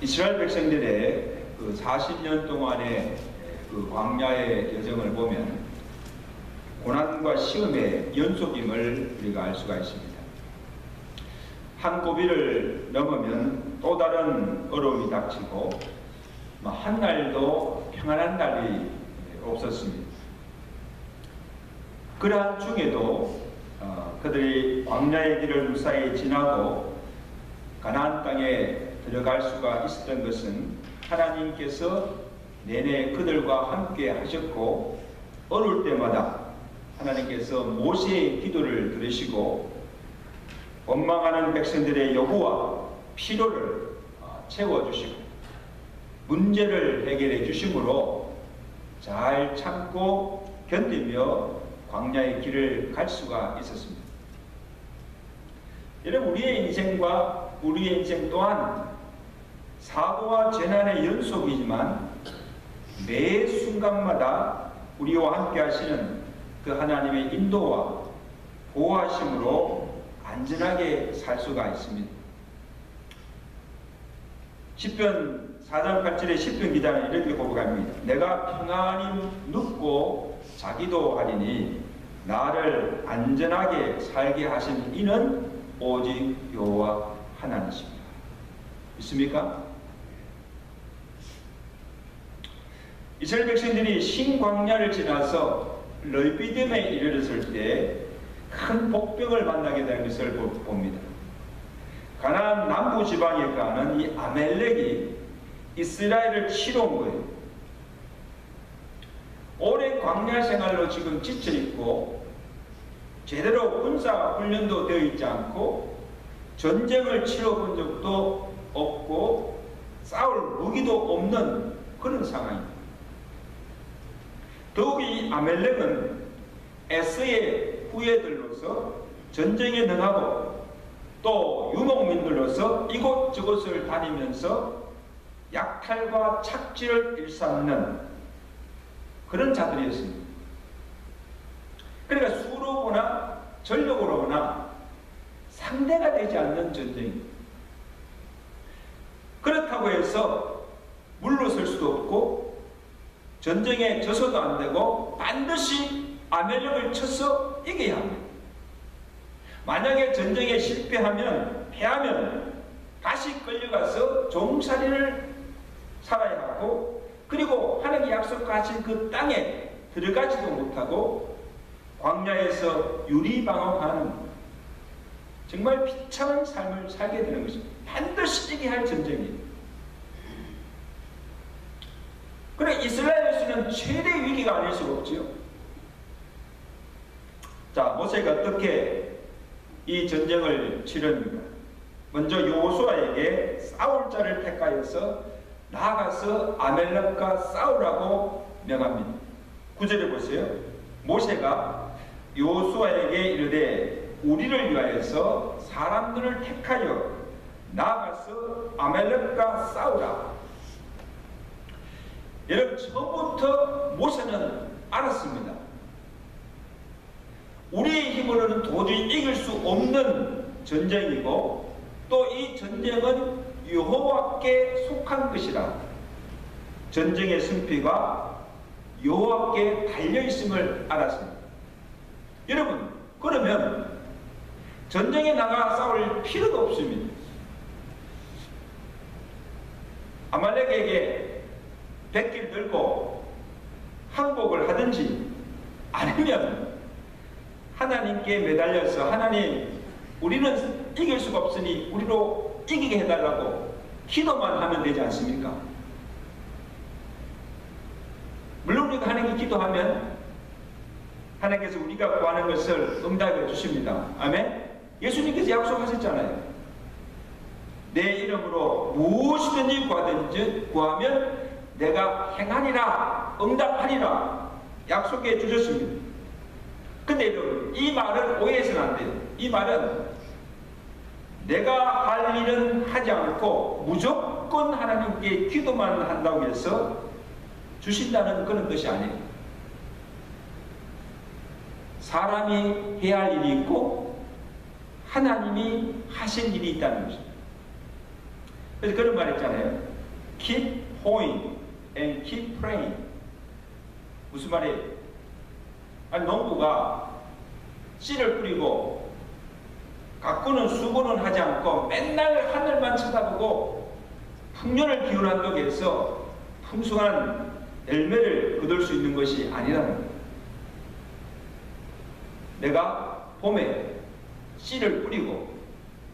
이스라엘 백성들의 그 40년 동안의 그 광야의 여정을 보면 고난과 시험의 연속임을 우리가 알 수가 있습니다. 한 고비를 넘으면 또 다른 어려움이 닥치고 한 날도 평안한 날이 없었습니다. 그러한 중에도 그들이 광야의 길을 무사히 지나고 가나안 땅에 들어갈 수가 있었던 것은 하나님께서 내내 그들과 함께 하셨고, 어려울 때마다 하나님께서 모세의 기도를 들으시고 원망하는 백성들의 요구와 필요를 채워주시고 문제를 해결해 주심으로 잘 참고 견디며 광야의 길을 갈 수가 있었습니다. 여러분, 우리의 인생과 우리의 인생 또한 사고와 재난의 연속이지만 매 순간마다 우리와 함께 하시는 그 하나님의 인도와 보호하심으로 안전하게 살 수가 있습니다. 시편 4장 8절의 시편 기자는 이렇게 고백합니다. 내가 평안히 눕고 자기도 하리니 나를 안전하게 살게 하신 이는 오직 여호와 하나님이십니다. 있습니까? 이스라엘 백성들이 신광야를 지나서 르비딤에 이르렀을 때 큰 복병을 만나게 되는 것을 봅니다. 가나안 남부 지방에 가는 이 아멜렉이 이스라엘을 치러 온 거예요. 오랜 광야 생활로 지금 지쳐있고 제대로 군사 훈련도 되어 있지 않고 전쟁을 치러본 적도 없고 싸울 무기도 없는 그런 상황입니다. 더욱이 아멜렉은 에스의 후예들로서 전쟁에 능하고 또 유목민들로서 이곳저곳을 다니면서 약탈과 착취를 일삼는 그런 자들이었습니다. 그러니까 수로 보나 전력으로 보나 상대가 되지 않는 전쟁입니다. 그렇다고 해서 물러설 수도 없고 전쟁에 져서도 안 되고 반드시 아멜렉을 쳐서 이겨야 합니다. 만약에 전쟁에 실패하면, 패하면 다시 끌려가서 종살이를 살아야 하고, 그리고 하나님이 약속하신 그 땅에 들어가지도 못하고 광야에서 유리방어하는 정말 비참한 삶을 살게 되는 것입니다. 반드시 이겨야 할 전쟁이에요. 그래, 이스라엘에서는 최대의 위기가 아닐 수가 없지요. 자, 모세가 어떻게 이 전쟁을 치릅니까? 먼저 여호수아에게 싸울 자를 택하여서 나아가서 아멜렉과 싸우라고 명합니다. 9절에 보세요. 모세가 여호수아에게 이르되 우리를 위하여서 사람들을 택하여 나아가서 아멜렉과 싸우라. 여러분, 처음부터 모세는 알았습니다. 우리의 힘으로는 도저히 이길 수 없는 전쟁이고 또 이 전쟁은 여호와께 속한 것이라. 전쟁의 승패가 여호와께 달려있음을 알았습니다. 여러분, 그러면 전쟁에 나가 싸울 필요도 없습니다. 아말렉에게 백기를 들고 항복을 하든지 아니면 하나님께 매달려서 하나님, 우리는 이길 수가 없으니 우리로 이기게 해달라고 기도만 하면 되지 않습니까? 물론 우리가 하나님께 기도하면 하나님께서 우리가 구하는 것을 응답해 주십니다. 아멘? 예수님께서 약속하셨잖아요. 내 이름으로 무엇이든지 구하면 내가 행하리라, 응답하리라 약속해 주셨습니다. 근데 여러분, 이 말을 오해해서는 안 돼요. 이 말은 내가 할 일은 하지 않고 무조건 하나님께 기도만 한다고 해서 주신다는 그런 것이 아니에요. 사람이 해야 할 일이 있고 하나님이 하신 일이 있다는 것입니다. 그래서 그런 말 있잖아요. keep hoeing and keep praying. 무슨 말이에요? 아니, 농부가 씨를 뿌리고 가꾸는 수고는 하지 않고 맨날 하늘만 쳐다보고 풍년을 기원한다고 해서 풍성한 열매를 거둘 수 있는 것이 아니라는 거예요. 내가 봄에 씨를 뿌리고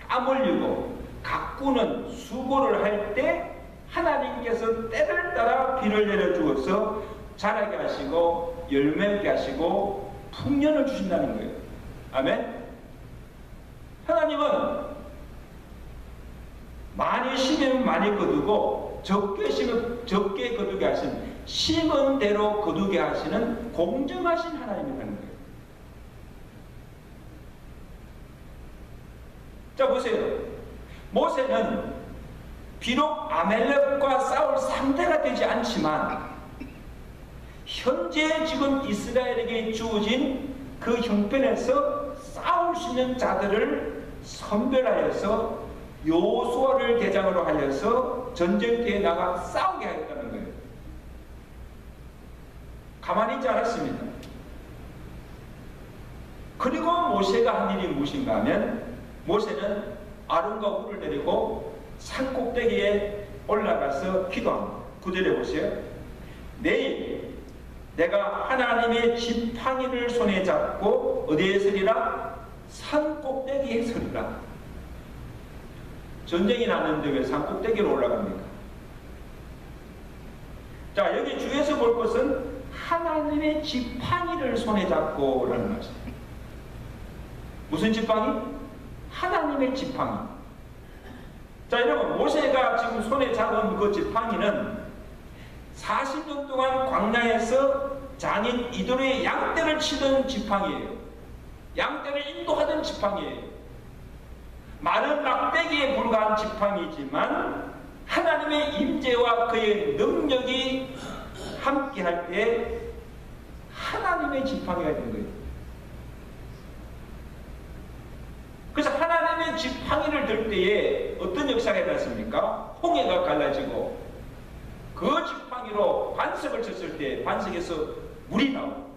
땀 흘리고 가꾸는 수고를 할 때 하나님께서 때를 따라 비를 내려주어서 자라게 하시고 열매게 하시고 풍년을 주신다는 거예요. 아멘. 하나님은 많이 심으면 많이 거두고 적게 심으면 적게 거두게 하시는, 심은 대로 거두게 하시는 공정하신 하나님이라는 거예요. 자, 보세요. 모세는 비록 아멜렉과 싸울 상대가 되지 않지만 현재 지금 이스라엘에게 주어진 그 형편에서 싸울 수 있는 자들을 선별하여서 여호수아를 대장으로 하여서 전쟁터에 나가 싸우게 하였다는 거예요. 가만히 있지 않았습니다. 그리고 모세가 한 일이 무엇인가 하면, 모세는 아론과 훌을 데리고 산 꼭대기에 올라가서 기도합니다. 9절에 보세요. 내일 내가 하나님의 지팡이를 손에 잡고 어디에 서리라? 산 꼭대기에 서리라. 전쟁이 났는데 왜 산 꼭대기로 올라갑니까? 자, 여기 주에서 볼 것은 하나님의 지팡이를 손에 잡고 라는 말이에요. 무슨 지팡이? 하나님의 지팡이. 자, 여러분, 모세가 지금 손에 잡은 그 지팡이는 40년 동안 광야에서 장인 이도르의 양떼를 치던 지팡이에요. 양떼를 인도하던 지팡이에요. 많은 막대기에 불과한 지팡이지만 하나님의 임재와 그의 능력이 함께할 때 하나님의 지팡이가 된 거예요. 그래서 하나님의 지팡이를 들 때에 어떤 역사가 일어났습니까? 홍해가 갈라지고 그 지팡이로 반석을 쳤을 때 반석에서 물이 나오고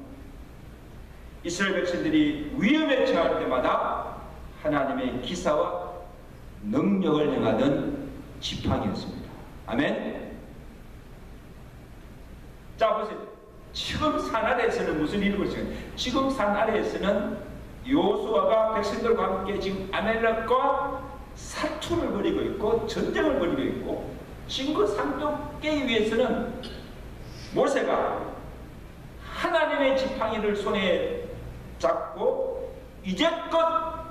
이스라엘 백성들이 위험에 처할 때마다 하나님의 기사와 능력을 행하던 지팡이였습니다. 아멘. 자, 보세요. 지금 산 아래에서는 무슨 일이 벌어지고 있어요? 지금 산 아래에서는 여호수아가 백성들과 함께 지금 아멜렉과 사투를 벌이고 있고 전쟁을 벌이고 있고, 지금 그 산도 깨기 위해서는 모세가 하나님의 지팡이를 손에 잡고 이제껏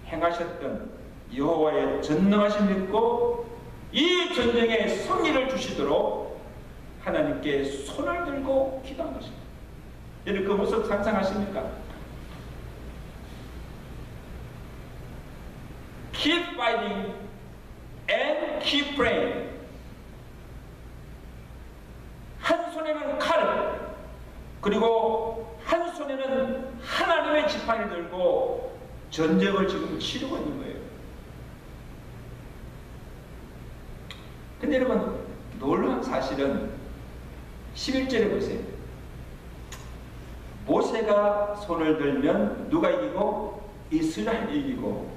행하셨던 여호와의 전능하심 믿고 이 전쟁에 승리를 주시도록 하나님께 손을 들고 기도한 것입니다. 여러분, 그 모습 상상하십니까? Keep fighting and keep praying. 한 손에는 칼, 그리고 한 손에는 하나님의 지팡이를 들고 전쟁을 지금 치르고 있는 거예요. 근데 여러분, 놀라운 사실은 11절에 보세요. 모세가 손을 들면 누가 이기고? 이스라엘이 이기고,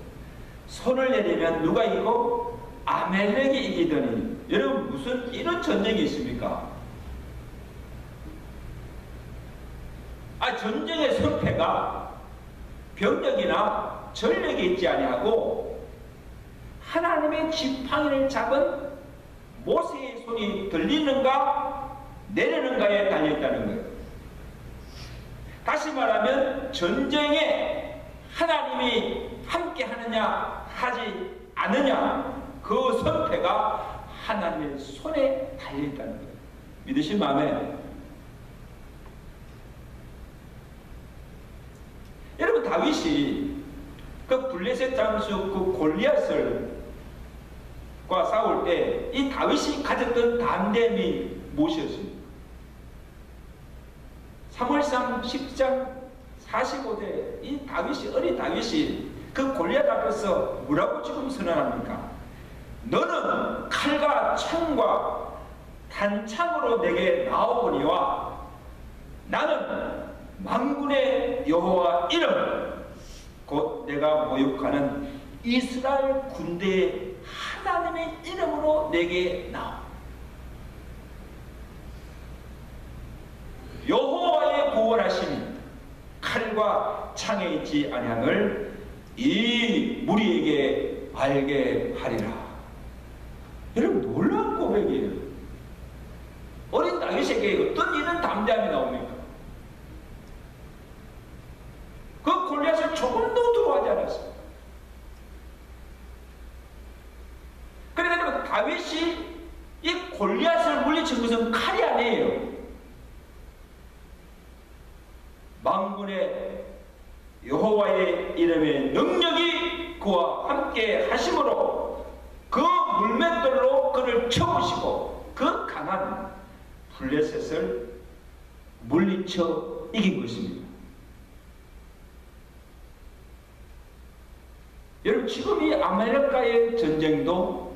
손을 내리면 누가 이기고? 아멜렉이 이기더니. 여러분, 무슨 이런 전쟁이 있습니까? 전쟁의 승패가 병력이나 전력에 있지 아니하고 하나님의 지팡이를 잡은 모세의 손이 들리는가 내리는가에 달려있다는 거예요. 다시 말하면 전쟁에 하나님이 함께 하느냐 하지 않느냐, 그 선패가 하나님의 손에 달려있다는 거예요. 믿으신 마음에. 여러분, 다윗이 그 블레셋 장수 그 골리앗과 싸울 때 이 다윗이 가졌던 담대함이 무엇이었습니까? 사무엘상 10장 45대 이 다윗이, 어린 다윗이 그 골리앗 앞에서 뭐라고 지금 선언합니까? 너는 칼과 창과 단창으로 내게 나오거니와 나는 만군의 여호와 이름 곧 내가 모욕하는 이스라엘 군대의 하나님의 이름으로 내게 나오. 여호와의 구원하심이 칼과 창에 있지 아니함을 이 무리에게 알게 하리라. 여러분, 놀라운 고백이에요. 어린 다윗에게 어떤 이런 담대함이 나옵니까? 그 골리앗을 조금도 두려워하지 않았어요. 그러니까 여러분, 다윗이 이 골리앗을 물리친 것은 칼이 아니에요. 만군의 여호와의 이름의 능력이 그와 함께 하심으로 그 물맷돌로 그를 쳐부시고 그 강한 블레셋을 물리쳐 이긴 것입니다. 여러분, 지금 이 아말렉과의 전쟁도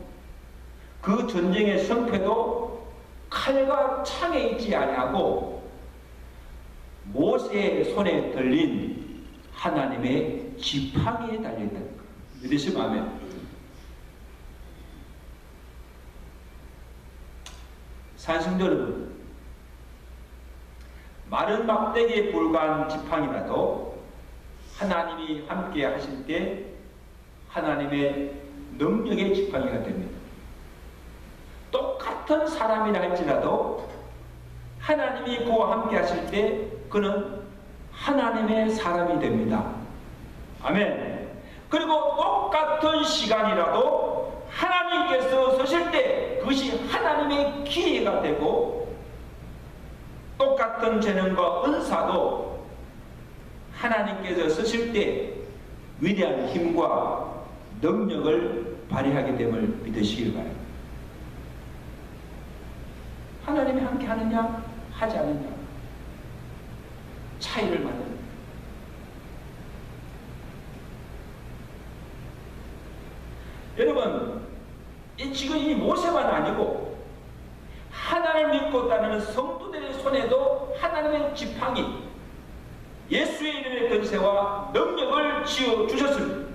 그 전쟁의 승패도 칼과 창에 있지 아니하고 모세의 손에 들린 하나님의 지팡이에 달려있다는 거예요. 믿으시면 아멘. 산성도 여러분, 마른 막대기에 불과한 지팡이라도 하나님이 함께 하실 때 하나님의 능력의 지팡이가 됩니다. 똑같은 사람이라 할지라도 하나님이 그와 함께 하실 때 그는 하나님의 사람이 됩니다. 아멘. 그리고 똑같은 시간이라도 하나님께서 서실 때 그것이 하나님의 기회가 되고, 똑같은 재능과 은사도 하나님께서 쓰실 때 위대한 힘과 능력을 발휘하게 됨을 믿으시길 바랍니다. 하나님이 함께 하느냐 하지 않느냐 차이를 만듭니다. 여러분, 지금 이 모세만 아니고 하나님을 믿고 따르는 성도들의 손에도 하나님의 지팡이, 예수의 이름의 권세와 능력을 지어주셨습니다.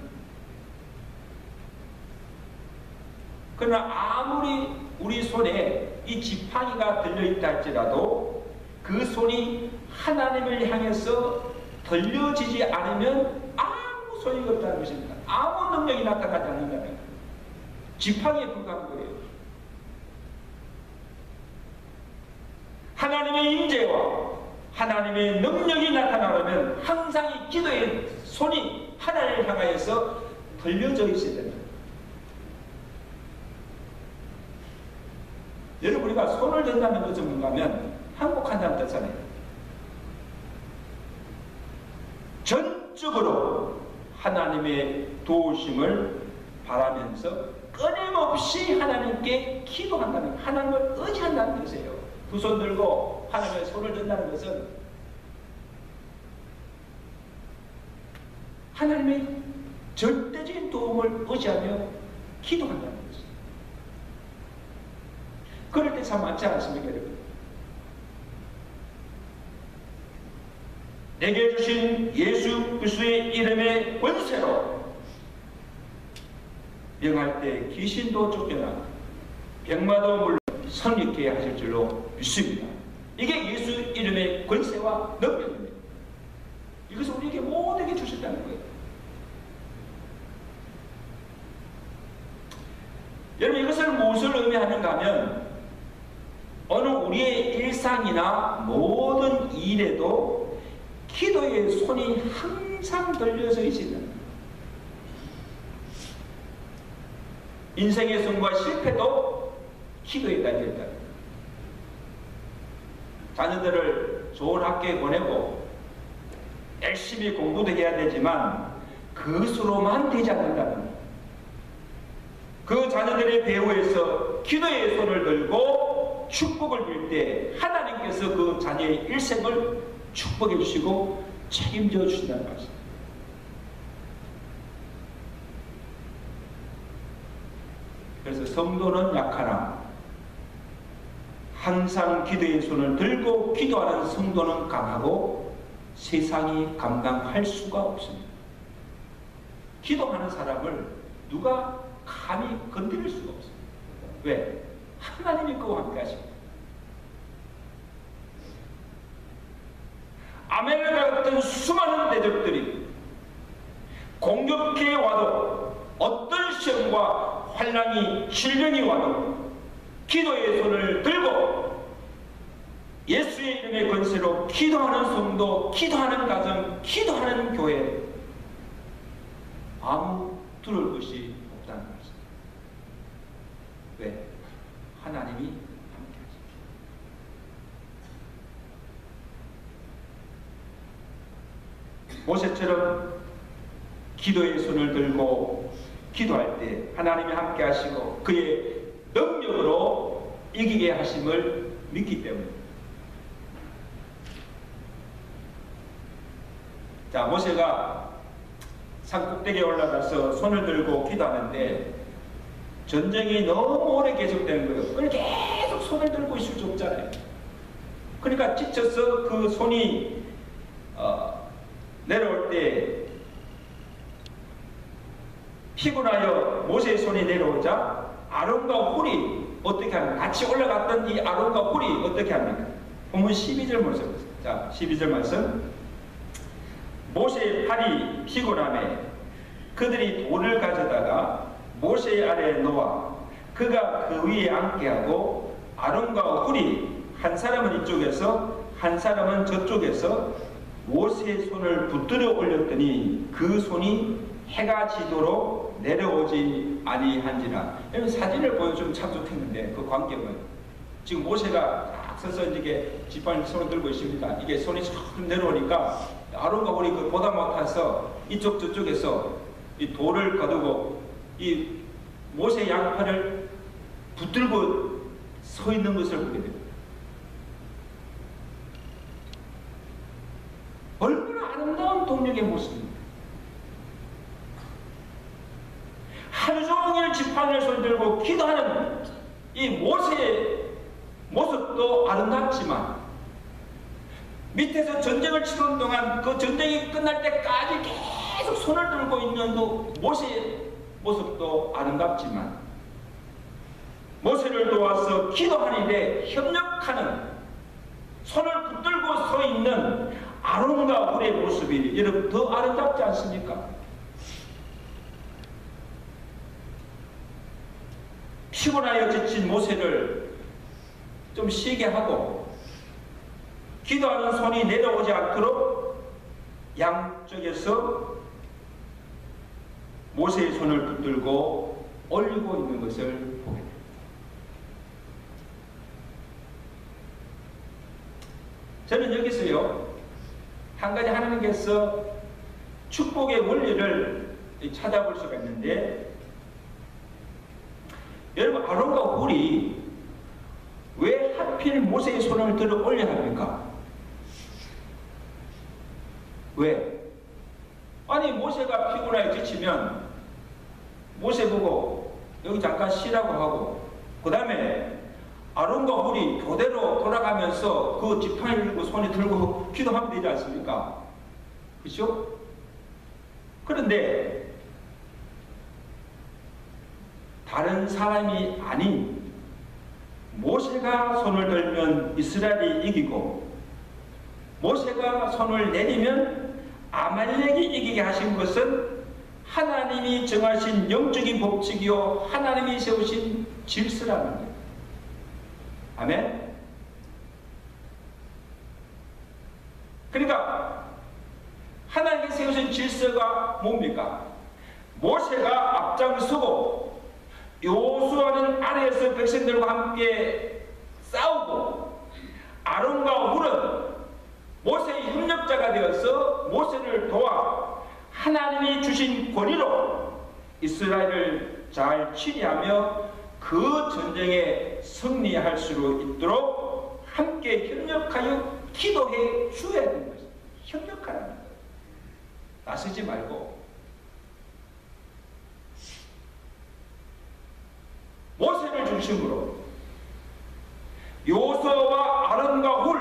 그러나 아무리 우리 손에 이 지팡이가 들려있다 할지라도 그 손이 하나님을 향해서 들려지지 않으면 아무 소용이 없다는 것입니다. 아무 능력이 나타나지 않는다는 거예요. 지팡이에 불과한 거예요. 하나님의 임재와 하나님의 능력이 나타나려면 항상 이 기도의 손이 하나님을 향하여서 들려져 있어야 됩니다. 여러분, 우리가 손을 든다는 것은 뭔가 하면 항복한다는 뜻이잖아요. 전적으로 하나님의 도우심을 바라면서 끊임없이 하나님께 기도한다는, 하나님을 의지한다는 것이에요. 두 손 들고 하나님의 손을 든다는 것은 하나님의 절대적인 도움을 의지하며 기도한다는 것이에요. 그럴 때 참 많지 않습니까, 여러분? 내게 주신 예수 그리스도의 이름의 권세로 명할 때 귀신도 쫓겨나고 병마도 물론 성립케 하실 줄로 믿습니다. 이게 예수 이름의 권세와 능력입니다. 이것을 우리에게 모두에게 주셨다는 거예요. 여러분, 이것을 무엇을 의미하는가 하면 어느 우리의 일상이나 모든 일에도 기도의 손이 항상 들려져 있는, 인생의 성과 실패도 기도에 달려있다. 자녀들을 좋은 학교에 보내고 열심히 공부도 해야 되지만 그것으로만 되지 않는다는, 그 자녀들의 배후에서 기도의 손을 들고 축복을 빌 때 하나님께서 그 자녀의 일생을 축복해 주시고 책임져 주신다는 것입니다. 그래서 성도는 약하나 항상 기도의 손을 들고 기도하는 성도는 강하고 세상이 감당할 수가 없습니다. 기도하는 사람을 누가 감히 건드릴 수가 없습니다. 왜? 하나님이 그와 함께 하십니다. 아메리카 같은 수많은 대적들이 공격해 와도 어떤 시험과 환난이 질병이 와도 기도의 손을 들고 예수의 이름의 권세로 기도하는 성도, 기도하는 가정, 기도하는 교회 아무 두려울 것이 없다는 것입니다. 왜? 하나님이 함께 하십니다. 모세처럼 기도의 손을 들고 기도할 때 하나님이 함께 하시고 그의 능력으로 이기게 하심을 믿기 때문입니다. 자, 모세가 산 꼭대기에 올라가서 손을 들고 기도하는데 전쟁이 너무 오래 계속되는 거예요. 그걸 계속 손을 들고 있을 수 없잖아요. 그러니까 지쳐서 그 손이 내려올 때 피곤하여 모세의 손이 내려오자 아론과 훌이 어떻게 합니까? 같이 올라갔던 이 아론과 훌이 어떻게 합니까? 본문 12절 말씀. 자, 12절 말씀. 모세의 팔이 피곤함에 그들이 돌을 가져다가 모세의 아래에 놓아 그가 그 위에 앉게 하고 아론과 훌이 한 사람은 이쪽에서 한 사람은 저쪽에서 모세의 손을 붙들어 올렸더니 그 손이 해가 지도록 내려오지 아니한지라. 여러분 사진을 보여주면 참 좋겠는데 그 광경은 지금 모세가 딱 서서 이게 지팡이 손을 들고 있습니다. 이게 손이 쫙 내려오니까 아론과 훌이 그 보다 못해서 이쪽 저쪽에서 이 돌을 거두고 이 모세 양팔을 붙들고 서 있는 것을 보게 됩니다. 얼마나 아름다운 동력의 모습입니다. 하루 종일 지팡이를 손들고 기도하는 이 모세의 모습도 아름답지만 밑에서 전쟁을 치는 동안 그 전쟁이 끝날 때까지 계속 손을 들고 있는 그 모세의 모습도 아름답지만 모세를 도와서 기도하는 일에 협력하는 손을 붙들고 서 있는 아론과 훌의 모습이 여러분 더 아름답지 않습니까? 피곤하여 지친 모세를 좀 쉬게 하고 기도하는 손이 내려오지 않도록 양쪽에서 모세의 손을 붙들고 올리고 있는 것을 보게 됩니다. 저는 여기서요 한 가지 하나님께서 축복의 원리를 찾아볼 수가 있는데 여러분 아론과 훌이 왜 하필 모세의 손을 들어 올려야 합니까? 왜? 아니 모세가 피곤하게 지치면 모세 보고 여기 잠깐 쉬라고 하고 그 다음에 아론과 훌이 교대로 돌아가면서 그 지팡이를 들고 손에 들고 기도하면 되지 않습니까? 그렇죠? 그런데 다른 사람이 아닌 모세가 손을 들면 이스라엘이 이기고 모세가 손을 내리면 아말렉이 이기게 하신 것은 하나님이 정하신 영적인 법칙이요 하나님이 세우신 질서라는 거예요. 아멘? 그러니까 하나님이 세우신 질서가 뭡니까? 모세가 앞장서고 여호수아는 아래에서 백성들과 함께 싸우고 아론과 훌은 모세의 협력자가 되어서 모세를 도와 하나님이 주신 권위로 이스라엘을 잘 치리하며 그 전쟁에 승리할 수 있도록 함께 협력하여 기도해 주어야 되는 것입니다. 협력하라는 거예요. 나서지 말고 모세를 중심으로 요수아와 아론과 훌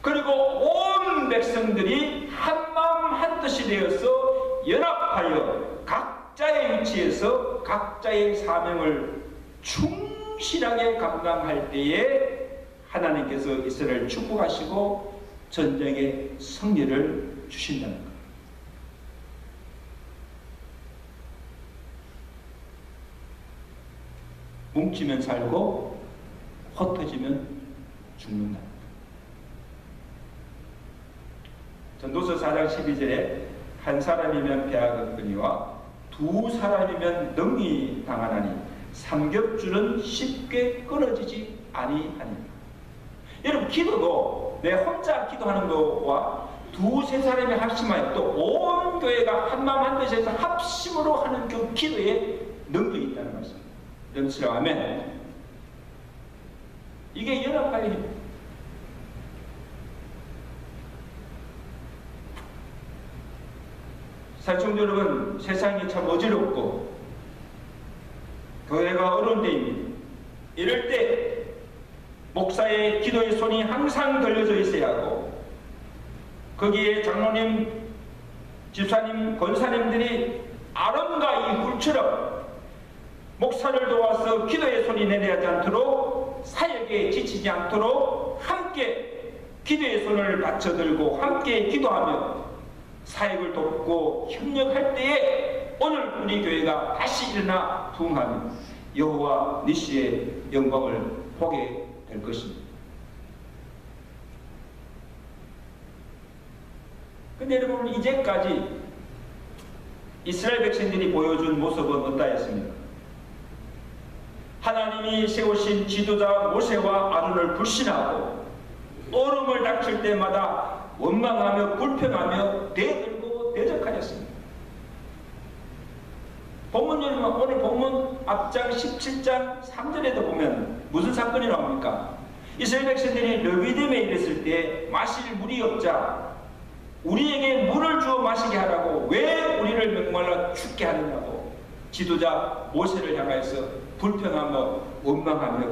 그리고 온 백성들이 한마음 한뜻이 되어서 연합하여 각자의 위치에서 각자의 사명을 충실하게 감당할 때에 하나님께서 이스라엘을 축복하시고 전쟁의 승리를 주신다는 것. 뭉치면 살고 흩어지면 죽는다. 전도서 4장 12절에 한 사람이면 배하겠거니와 두 사람이면 능히 당하나니 삼겹줄은 쉽게 끊어지지 아니하니라. 여러분, 기도도 내 혼자 기도하는 것과 두세 사람이 합심하여 또 온 교회가 한마음 한뜻에서 합심으로 하는 그 기도에 능력이 있다는 말씀입니다. 여러분, 아멘. 이게 연합하여 사청자 여러분, 세상이 참 어지럽고 교회가 어려운 때입니다. 이럴 때 목사의 기도의 손이 항상 들려져 있어야 하고 거기에 장로님, 집사님, 권사님들이 아론과 이 훌처럼 목사를 도와서 기도의 손이 내려하지 않도록 사역에 지치지 않도록 함께 기도의 손을 받쳐들고 함께 기도하며 사역을 돕고 협력할 때에 오늘 우리 교회가 다시 일어나 부흥하며 여호와 니시의 영광을 보게 될 것입니다. 근데 여러분, 이제까지 이스라엘 백성들이 보여준 모습은 어떠했습니까? 하나님이 세우신 지도자 모세와 아론을 불신하고 어려움을 닥칠 때마다 원망하며 불평하며 대들고 대적하였습니다. 본문 여러분, 오늘 본문 앞장 17장 3절에도 보면 무슨 사건이 나옵니까? 이스라엘 백성들이 르비딤에 이르렀을 때 마실 물이 없자 우리에게 물을 주어 마시게 하라고 왜 우리를 목말라 죽게 하느냐고 지도자 모세를 향하여서 불평하며 원망하며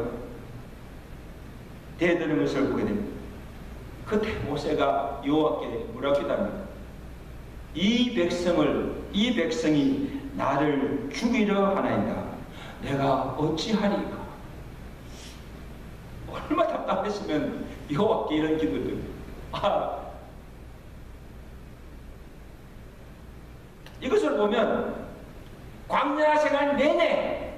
대드는 것을 보게 됩니다. 그때 모세가 여호와께 뭐라고 기도합니다. 이 백성이 나를 죽이려 하나이다. 내가 어찌하리까? 얼마나 답답했으면 여호와께 이런 기도들. 이것을 보면 광야 생활 내내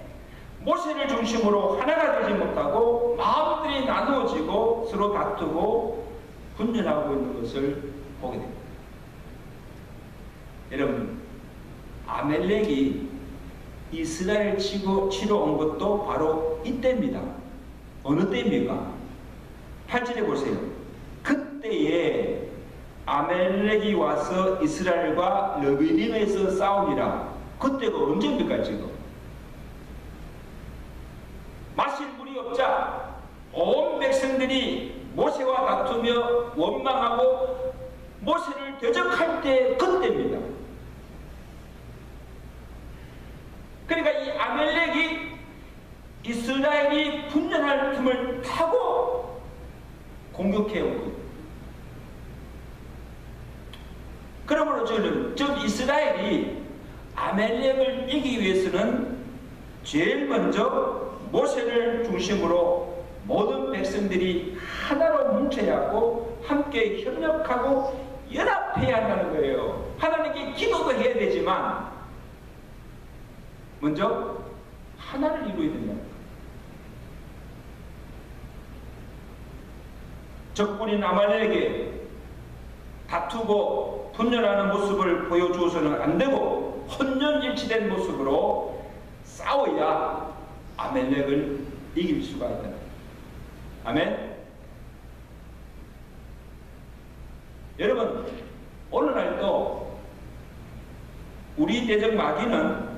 모세를 중심으로 하나가 되지 못하고 마음들이 나누어지고 서로 다투고 분열하고 있는 것을 보게 됩니다. 여러분, 아멜렉이 이스라엘 치러 온 것도 바로 이때입니다. 어느 때입니까? 8절에 보세요. 그때에 아멜렉이 와서 이스라엘과 르비딤에서 싸우니라. 그때가 언제입니까? 지금 마실 물이 없자 온 백성들이 모세와 다투며 원망하고 모세를 대적할 때 그때입니다. 그러니까 이 아멜렉이 이스라엘이 분열할 틈을 타고 공격해온 거예요. 그러므로 저는 이스라엘이 아멜렉을 이기기 위해서는 제일 먼저 모세를 중심으로 모든 백성들이 하나로 뭉쳐야 하고 함께 협력하고 연합해야 한다는 거예요. 하나님께 기도도 해야 되지만 먼저 하나를 이루어야 된다. 적군인 아말렉에게 다투고 분열하는 모습을 보여주어서는 안 되고 혼연일치된 모습으로 싸워야 아멜렉을 이길 수가 있다. 아멘. 여러분, 오늘날도 우리 대적 마귀는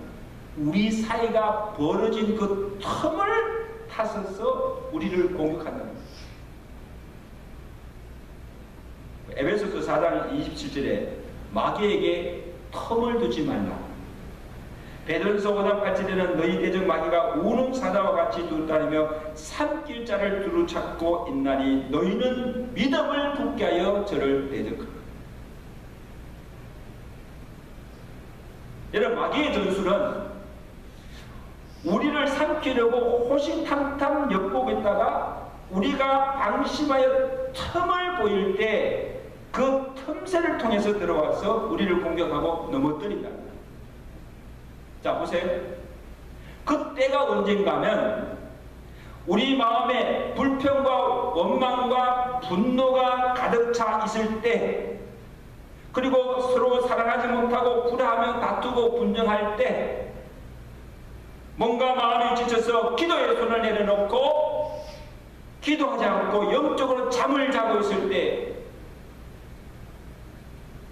우리 사이가 벌어진 그 틈을 타서서 우리를 공격한다는 거예요. 에베소서 4장 27절에 마귀에게 틈을 두지 말라. 배전소 오답할지되는 너희 대적 마귀가 우는 사자와 같이 두루다니며 삼킬 자를 두루 찾고 있나니 너희는 믿음을 굳게 하여 저를 대적하라. 여러분, 마귀의 전술은 우리를 삼키려고 호시탐탐 엿보고 있다가 우리가 방심하여 틈을 보일 때 그 틈새를 통해서 들어와서 우리를 공격하고 넘어뜨린다. 자, 보세요. 그때가 언젠가 하면 우리 마음에 불평과 원망과 분노가 가득 차 있을 때, 그리고 서로 사랑하지 못하고 불화하며 다투고 분쟁할 때, 뭔가 마음이 지쳐서 기도의 손을 내려놓고 기도하지 않고 영적으로 잠을 자고 있을 때,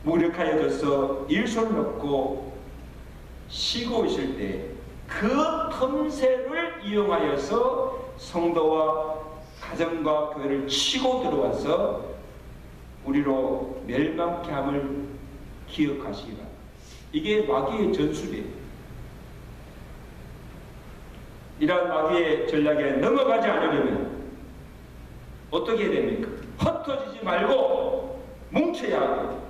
무력하여져서 일손을 놓고 쉬고 있을 때, 그 틈새를 이용하여서 성도와 가정과 교회를 치고 들어와서 우리로 멸망케 함을 기억하시기 바랍니다. 이게 마귀의 전술이에요. 이러한 마귀의 전략에 넘어가지 않으려면 어떻게 해야 됩니까? 흩어지지 말고 뭉쳐야 하고,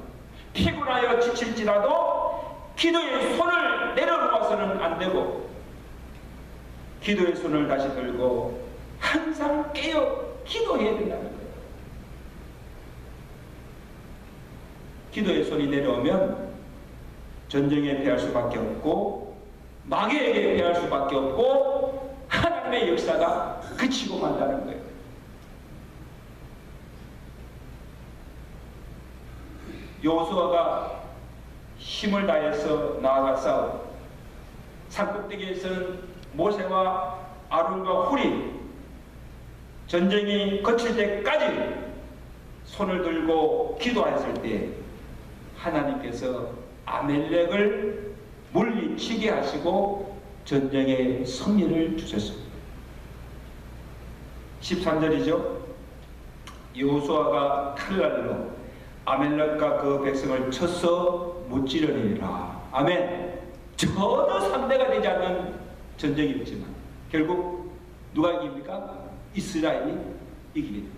피곤하여 지칠지라도 기도의 손을 내려놓아서는 안 되고, 기도의 손을 다시 들고 항상 깨어 기도해야 된다는 거예요. 기도의 손이 내려오면 전쟁에 패할 수밖에 없고, 마귀에게 패할 수밖에 없고, 하나님의 역사가 그치고 만다는 거예요. 여호수아가 힘을 다해서 나아가 싸우고, 산꼭대기에서는 모세와 아론과 훌이 전쟁이 거칠 때까지 손을 들고 기도했을 때 하나님께서 아멜렉을 물리치게 하시고 전쟁의 승리를 주셨습니다. 13절이죠. 여호수아가 칼날로 아멜렉과 그 백성을 쳐서 무찌르니라. 아멘. 전혀 상대가 되지 않는 전쟁이었지만 결국 누가 이깁니까? 이스라엘이 이기게 됩니다.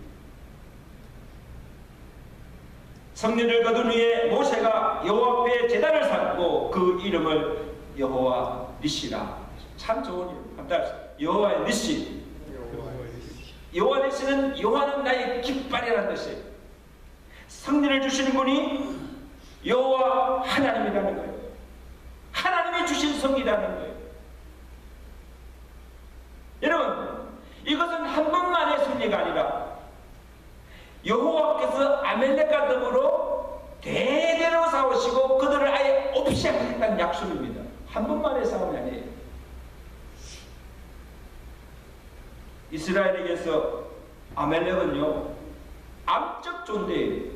성년을 거둔 후에 모세가 여호와 앞에 제단을 쌓고 그 이름을 여호와 니시라. 참 좋은 이름. 감사합니다. 여호와 니시. 여호와 니시는 여호와는 나의 깃발이라는 뜻이에요. 승리를 주시는 분이 여호와 하나님이라는 거예요. 하나님이 주신 성이라는 거예요. 여러분, 이것은 한 번만의 승리가 아니라 여호와께서 아멜렉과 더불어 대대로 싸우시고 그들을 아예 없이 하겠다는 약속입니다. 한 번만의 싸움이 아니에요. 이스라엘에게서 아멜렉은요, 암적 존재예요.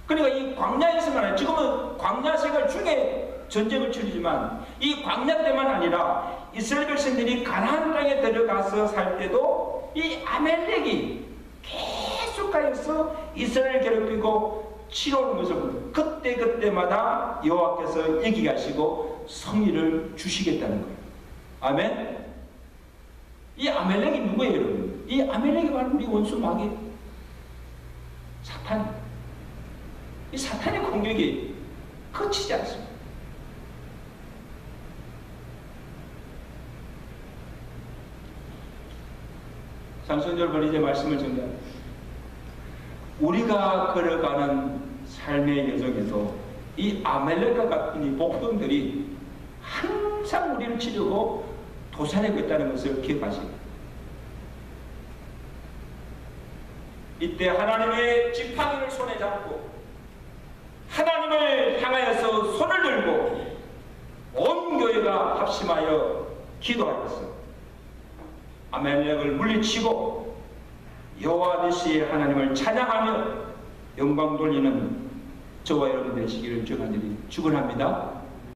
그러니까 이 광야에서만 아니라, 지금은 광야 생활 중에 전쟁을 치르지만 이 광야 때만 아니라 이스라엘 백성들이 가나안 땅에 들어가서 살 때도 이 아멜렉이 계속하여서 이스라엘을 괴롭히고 치러오는 것을 그때마다 여호와께서 얘기하시고 하시고 승리를 주시겠다는 거예요. 아멘. 이 아멜렉이 누구예요, 여러분? 이 아멜렉이 바로 우리 원수 마귀 사탄. 이 사탄의 공격이 그치지 않습니다. 장성절 이제 말씀을 정리합니다. 우리가 걸어가는 삶의 여정에도 이 아멜렉과 같은 이 복병들이 항상 우리를 치려고 도사내고 있다는 것을 기억하십니다. 이때 하나님의 지팡이를 손에 잡고 하나님을 향하여서 손을 들고 온 교회가 합심하여 기도하였어. 아멜렉을 물리치고 여호와 니시의 하나님을 찬양하며 영광 돌리는 저와 여러분 되시기를 주간절히 축원합니다.